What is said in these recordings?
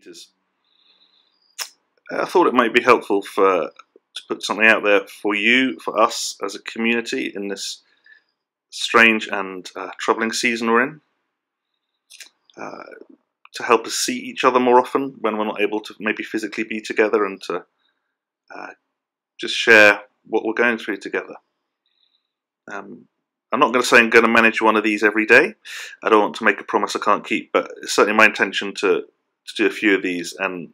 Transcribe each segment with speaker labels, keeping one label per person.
Speaker 1: Peters. I thought it might be helpful to put something out there for you, for us as a community in this strange and troubling season we're in, to help us see each other more often when we're not able to maybe physically be together, and to just share what we're going through together. I'm not going to say I'm going to manage one of these every day. I don't want to make a promise I can't keep, but it's certainly my intention to do a few of these, and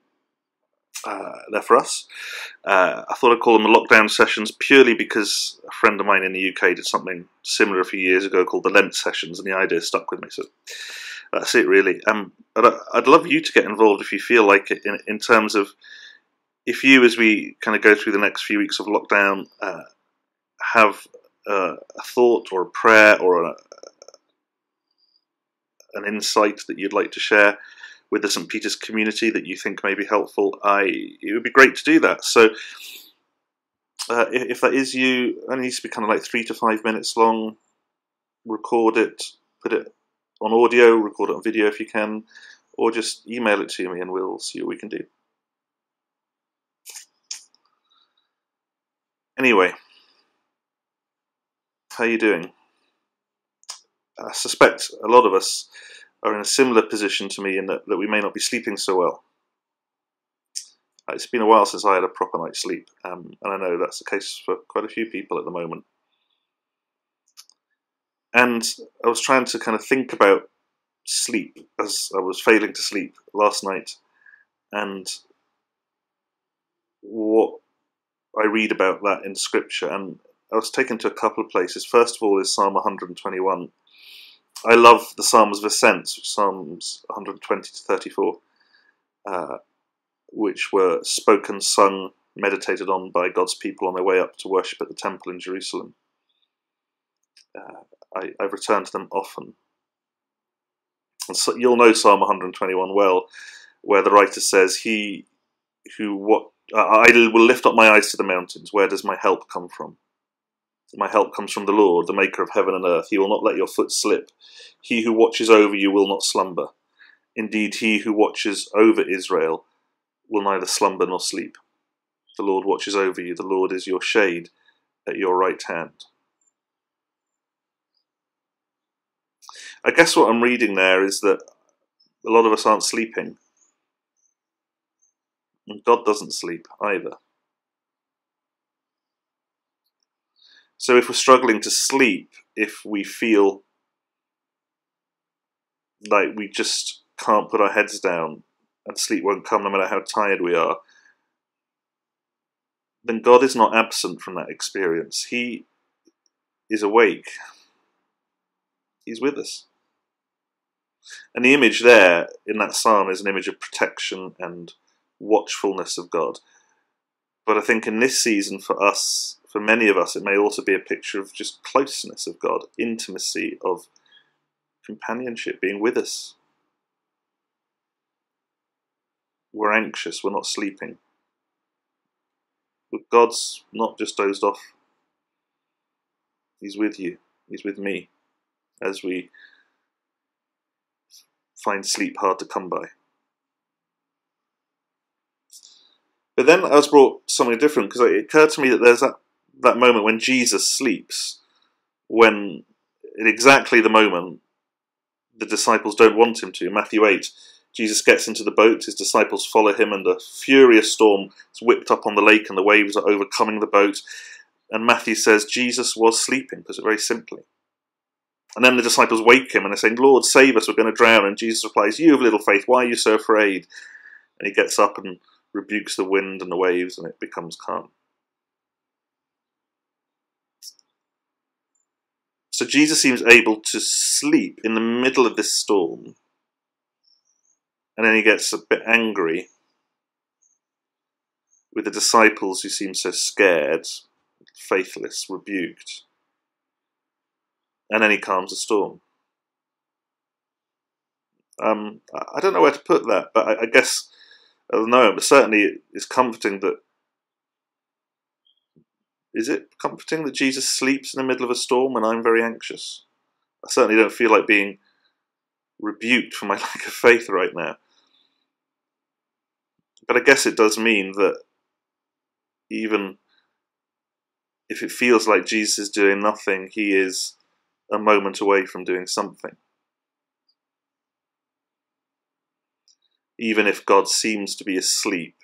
Speaker 1: they're for us. I thought I'd call them the lockdown sessions purely because a friend of mine in the UK did something similar a few years ago called the Lent sessions, and the idea stuck with me, so that's it really. But I'd love you to get involved if you feel like it, in terms of, if you, as we kind of go through the next few weeks of lockdown, have a thought or a prayer or an insight that you'd like to share with the St. Peter's community that you think may be helpful, it would be great to do that. So if that is you, it needs to be kind of like 3 to 5 minutes long. Record it, put it on audio, record it on video if you can, or just email it to me and we'll see what we can do. Anyway, how are you doing? I suspect a lot of us are in a similar position to me in that we may not be sleeping so well. It's been a while since I had a proper night's sleep, and I know that's the case for quite a few people at the moment. And I was trying to kind of think about sleep as I was failing to sleep last night, and what I read about that in Scripture, and I was taken to a couple of places. First of all is Psalm 121. I love the Psalms of Ascent, Psalms 120 to 34, which were spoken, sung, meditated on by God's people on their way up to worship at the temple in Jerusalem. I've returned to them often. And so you'll know Psalm 121 well, where the writer says, I will lift up my eyes to the mountains. Where does my help come from? My help comes from the Lord, the maker of heaven and earth. He will not let your foot slip. He who watches over you will not slumber. Indeed, he who watches over Israel will neither slumber nor sleep. The Lord watches over you. The Lord is your shade at your right hand. I guess what I'm reading there is that a lot of us aren't sleeping. And God doesn't sleep either. So if we're struggling to sleep, if we feel like we just can't put our heads down and sleep won't come no matter how tired we are, then God is not absent from that experience. He is awake. He's with us. And the image there in that psalm is an image of protection and watchfulness of God. But I think in this season for us, for many of us, it may also be a picture of just closeness of God, intimacy, of companionship, being with us. We're anxious, we're not sleeping. But God's not just dozed off. He's with you, He's with me, as we find sleep hard to come by. But then I was brought something different, because it occurred to me that there's that moment when Jesus sleeps, when at exactly the moment the disciples don't want him to. In Matthew 8, Jesus gets into the boat, his disciples follow him, and a furious storm is whipped up on the lake and the waves are overcoming the boat. And Matthew says Jesus was sleeping, puts it very simply. And then the disciples wake him and they're saying, Lord, save us, we're going to drown. And Jesus replies, you have little faith, why are you so afraid? And he gets up and rebukes the wind and the waves, and it becomes calm. So Jesus seems able to sleep in the middle of this storm, and then he gets a bit angry with the disciples who seem so scared, faithless, rebuked, and then he calms the storm. I don't know where to put that, but I guess, I don't know, but certainly it's comforting that, is it comforting that Jesus sleeps in the middle of a storm when I'm very anxious? I certainly don't feel like being rebuked for my lack of faith right now. But I guess it does mean that even if it feels like Jesus is doing nothing, he is a moment away from doing something. Even if God seems to be asleep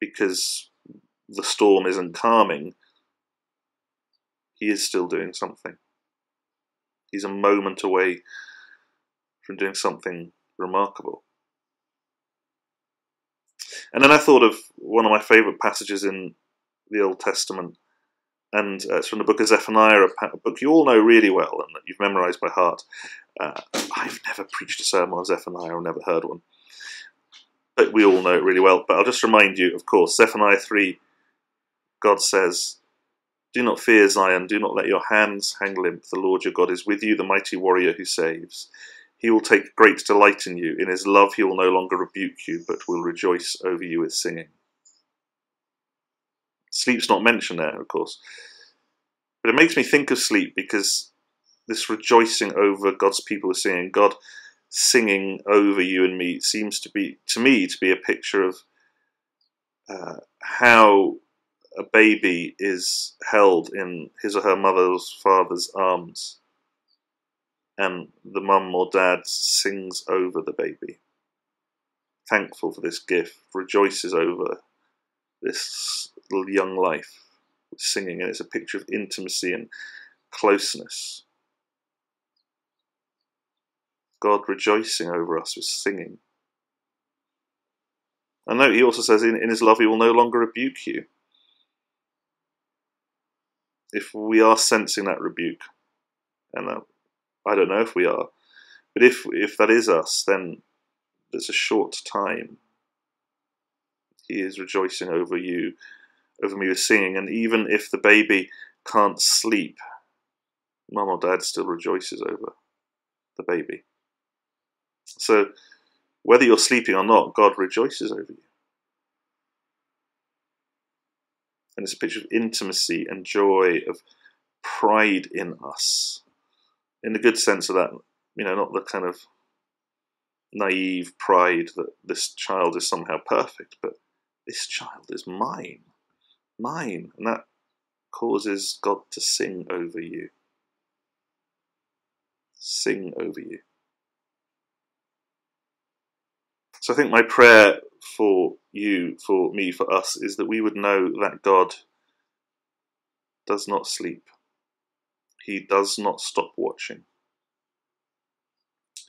Speaker 1: because the storm isn't calming, he is still doing something. He's a moment away from doing something remarkable. And then I thought of one of my favourite passages in the Old Testament, and it's from the book of Zephaniah, a book you all know really well and that you've memorised by heart. I've never preached a sermon on Zephaniah, I've never heard one, but we all know it really well. But I'll just remind you, of course, Zephaniah 3, God says, "Do not fear, Zion, do not let your hands hang limp. The Lord your God is with you, the mighty warrior who saves. He will take great delight in you. In his love he will no longer rebuke you, but will rejoice over you with singing." Sleep's not mentioned there, of course. But it makes me think of sleep because this rejoicing over God's people is singing, God singing over you and me, seems to be, to me, to be a picture of how a baby is held in his or her mother's father's arms, and the mum or dad sings over the baby, thankful for this gift, rejoices over this little young life with singing, and it's a picture of intimacy and closeness. God rejoicing over us with singing. And note, he also says, in his love he will no longer rebuke you. If we are sensing that rebuke, and I don't know if we are, but if that is us, then there's a short time. He is rejoicing over you, over me with singing, and even if the baby can't sleep, mum or dad still rejoices over the baby. So whether you're sleeping or not, God rejoices over you. And it's a picture of intimacy and joy, of pride in us, in the good sense of that, not the kind of naive pride that this child is somehow perfect, but this child is mine, and that causes God to sing over you. Sing over you. So I think my prayer for you, for me, for us, is that we would know that God does not sleep. He does not stop watching.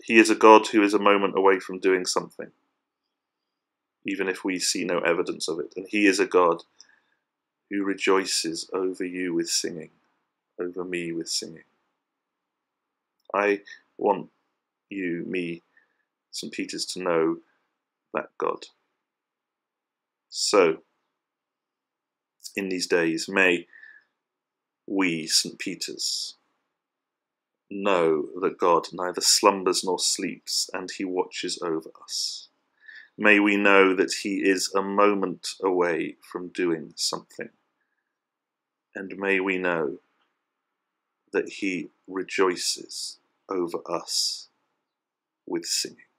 Speaker 1: He is a God who is a moment away from doing something, even if we see no evidence of it. And he is a God who rejoices over you with singing, over me with singing. I want you, me, St. Peter's, to know that God. So, in these days, may we, St. Peter's, know that God neither slumbers nor sleeps, and he watches over us. May we know that he is a moment away from doing something. And may we know that he rejoices over us with singing.